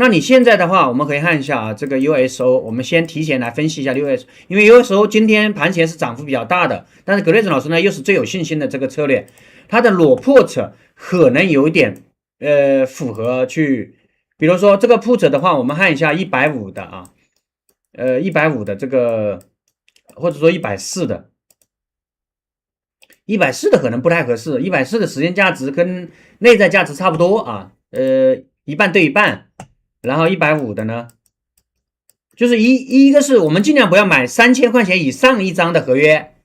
那你现在的话，我们可以看一下啊，这个 USO， 我们先提前来分析一下 USO， 因为 USO 今天盘前是涨幅比较大的，但是格雷泽老师呢又是最有信心的这个策略，它的裸 put 可能有一点符合去，比如说这个 put 的话，我们看一下150的啊，150的这个，或者说140的。140的可能不太合适，140的时间价值跟内在价值差不多啊，一半对一半。然后150的呢，就是一个是我们尽量不要买3000块钱以上一张的合约，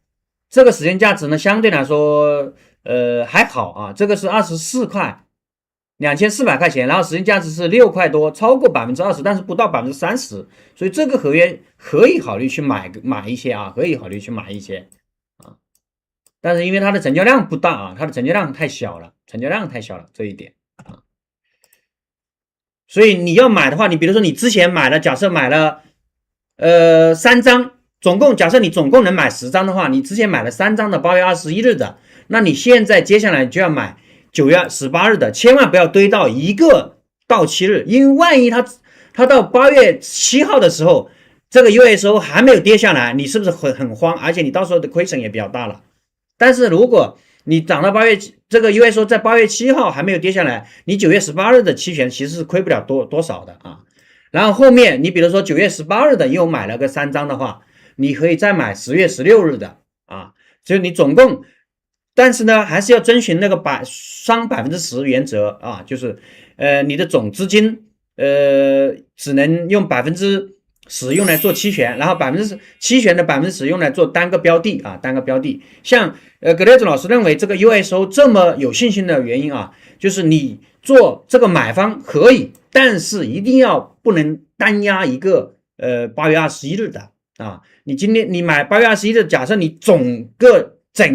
这个时间价值呢相对来说还好啊，这个是24块，2400块钱，然后时间价值是6块多，超过20%，但是不到30%，所以这个合约可以考虑去买一些啊，可以考虑去买一些。但是因为它的成交量不大啊，它的成交量太小了，这一点啊，所以你要买的话，你比如说你之前买了，假设买了3张，假设你总共能买10张的话，你之前买了3张的8月21日的，那你现在接下来就要买9月18日的，千万不要堆到一个到期日，因为万一它到8月7号的时候，这个 USO 还没有跌下来，你是不是很慌？而且你到时候的亏损也比较大了。但是如果你涨到8月，这个USO 在8月7号还没有跌下来，你9月18日的期权其实是亏不了多少的啊。然后后面你比如说9月18日的又买了个3张的话，你可以再买10月16日的啊，所以你总共，但是呢还是要遵循那个双10%原则啊，就是你的总资金只能用10%用来做期权，然后期权的10%用来做单个标的啊，单个标的。像格雷兹老师认为这个 USO 这么有信心的原因啊，就是你做这个买方可以，但是一定要不能单压一个8月21日的啊。你今天你买8月21日，假设你整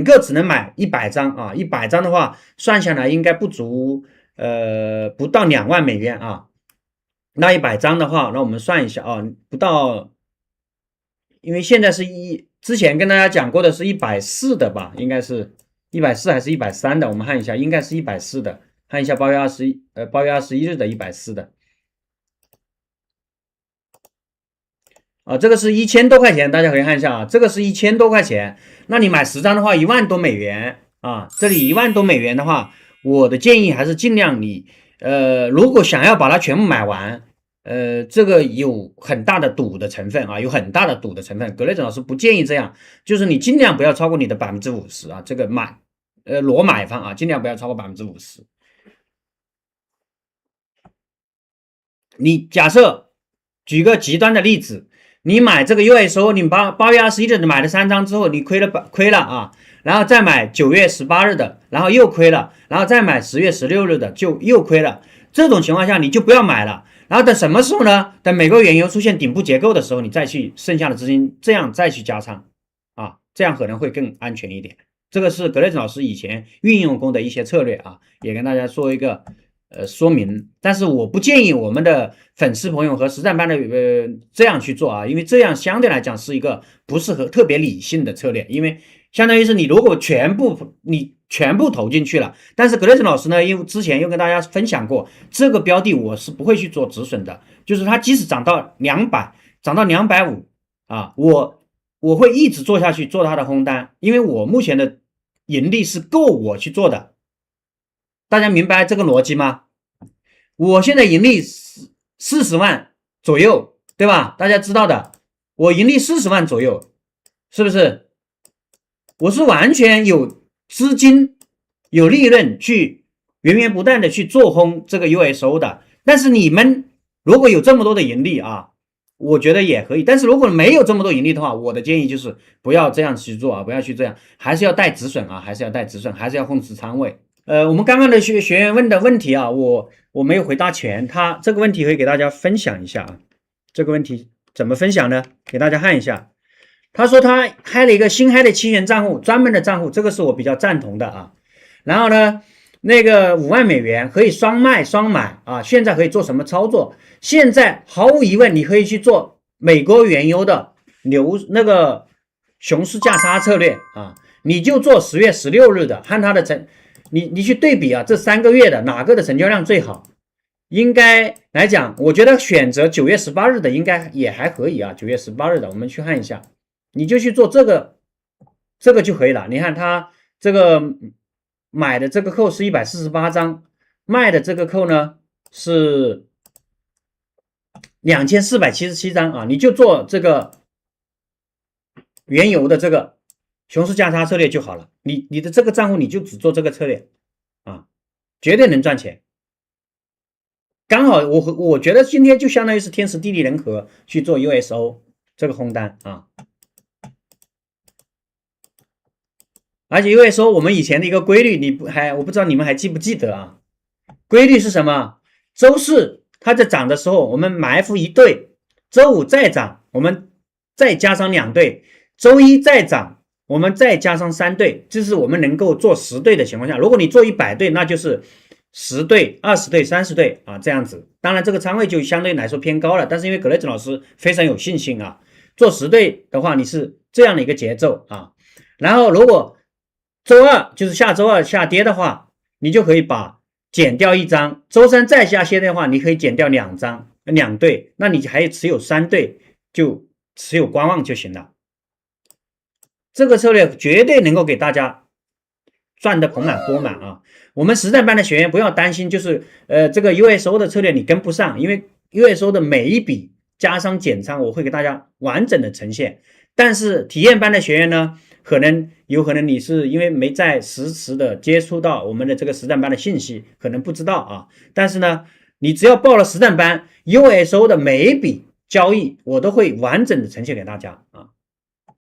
个只能买100张啊，100张的话算下来应该不足不到2万美元啊。那100张的话，那我们算一下啊，不到，因为现在是之前跟大家讲过的是140的吧，应该是140还是130的，我们看一下，应该是140的，看一下8月21日的140的，啊，这个是1000多块钱，大家可以看一下啊，这个是1000多块钱，那你买10张的话，1万多美元啊，这里1万多美元的话，我的建议还是尽量你如果想要把它全部买完。这个有很大的赌的成分啊，有很大的赌的成分。格雷泽老师不建议这样，就是你尽量不要超过你的50%啊，这个裸买方啊，尽量不要超过50%。你假设举个极端的例子，你买这个 USO， 你8月21日买了3张之后，你亏了啊，然后再买9月18日的，然后又亏了，然后再买10月16日的就又亏了。这种情况下你就不要买了。然后等什么时候呢？等美国原油出现顶部结构的时候，你再去剩下的资金这样再去加仓啊，这样可能会更安全一点。这个是格雷兹老师以前运用过的一些策略啊，也跟大家说一个说明。但是我不建议我们的粉丝朋友和实战班的这样去做啊，因为这样相对来讲是一个不是特别理性的策略，因为相当于是你如果全部投进去了，但是格雷森老师呢，因为之前又跟大家分享过，这个标的我是不会去做止损的，就是它即使涨到200，涨到250啊，我会一直做下去，做它的空单，因为我目前的盈利是够我去做的，大家明白这个逻辑吗？我现在盈利40万左右，对吧？大家知道的，我盈利40万左右，是不是？我是完全有资金有利润去源源不断的去做空这个 USO 的，但是你们如果有这么多的盈利啊，我觉得也可以，但是如果没有这么多盈利的话，我的建议就是不要这样去做啊，不要去这样，还是要带止损啊，还是要控制仓位。我们刚刚的学员问的问题啊，我没有回答全，他这个问题可以给大家分享一下啊，这个问题怎么分享呢？给大家看一下。他说他开了一个新开的期权账户，专门的账户，这个是我比较赞同的啊。然后呢，那个5万美元可以双卖双买啊。现在可以做什么操作？现在毫无疑问，你可以去做美国原油的那个熊市价差策略啊。你就做10月16日的，看它的你去对比啊，这3个月的哪个的成交量最好？应该来讲，我觉得选择9月18日的应该也还可以啊。9月18日的，我们去看一下，你就去做这个就可以了。你看它这个买的这个扣是148张，卖的这个扣呢是2477张啊，你就做这个原油的这个熊市价差策略就好了。你的这个账户你就只做这个策略啊，绝对能赚钱。刚好我觉得今天就相当于是天时地利人和去做 USO 这个空单啊，而且 USO 我们以前的一个规律，我不知道你们还记不记得啊？规律是什么？周四它在涨的时候，我们埋伏一对，周五再涨，我们再加上2对，周一再涨，我们再加上3对，这是我们能够做10对的情况下。如果你做100对，那就是10对、20对、30对啊，这样子。当然，这个仓位就相对来说偏高了，但是因为格雷兹老师非常有信心啊，做10对的话，你是这样的一个节奏啊。然后，如果周二就是下周二下跌的话，你就可以减掉1张，周三再下跌的话，你可以减掉2对，那你还持有3对，就持有观望就行了。这个策略绝对能够给大家赚得盆满钵满啊！我们实战班的学员不要担心，就是这个 USO 的策略你跟不上，因为 USO 的每一笔加仓减仓我会给大家完整的呈现。但是体验班的学员呢，有可能你是因为没在实时的接触到我们的这个实战班的信息，可能不知道啊。但是呢，你只要报了实战班 ，USO 的每一笔交易我都会完整的呈现给大家啊。